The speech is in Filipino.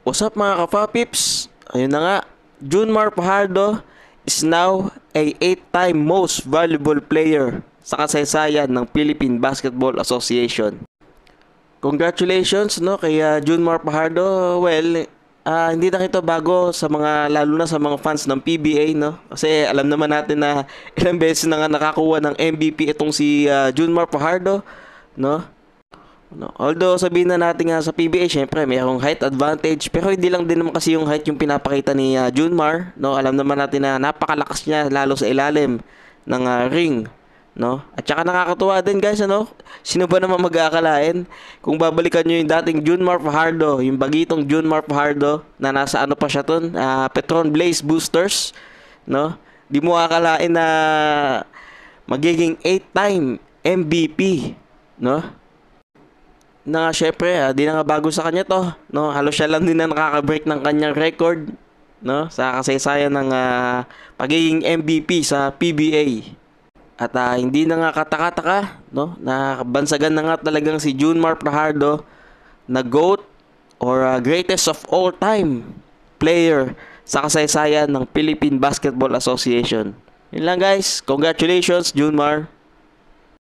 What's up mga ka-Fapips? Ayun na nga, Junmar Fajardo is now a 8-time most valuable player sa kasaysayan ng Philippine Basketball Association. Congratulations kay Junmar Fajardo. Well, hindi na ito bago sa mga, lalo na sa mga fans ng PBA, Kasi alam naman natin na ilang beses na nga nakakuha ng MVP itong si Junmar Fajardo, Although sabihin na natin nga sa PBA, syempre mayroong height advantage, pero hindi lang din naman kasi yung height yung pinapakita ni Junmar, Alam naman natin na napakalakas niya lalo sa ilalim ng ring, At saka nakakatuwa din guys, Sino ba naman mag-aakalain kung babalikan niyo yung dating Junmar Fajardo, yung bagitong Junmar Fajardo na nasa pa siya ton, Petron Blaze Boosters, Di mo akalain na magiging 8-time MVP, na syempre, di na nga bago sa kanya to, Halos siya lang din na nakaka-break ng kanyang record, sa kasaysayan ng pagiging MVP sa PBA. At hindi na nga kataka-taka, na bansagan na nga talagang si Junmar Fajardo na GOAT or greatest of all time player sa kasaysayan ng Philippine Basketball Association. Yun lang guys, congratulations Junmar.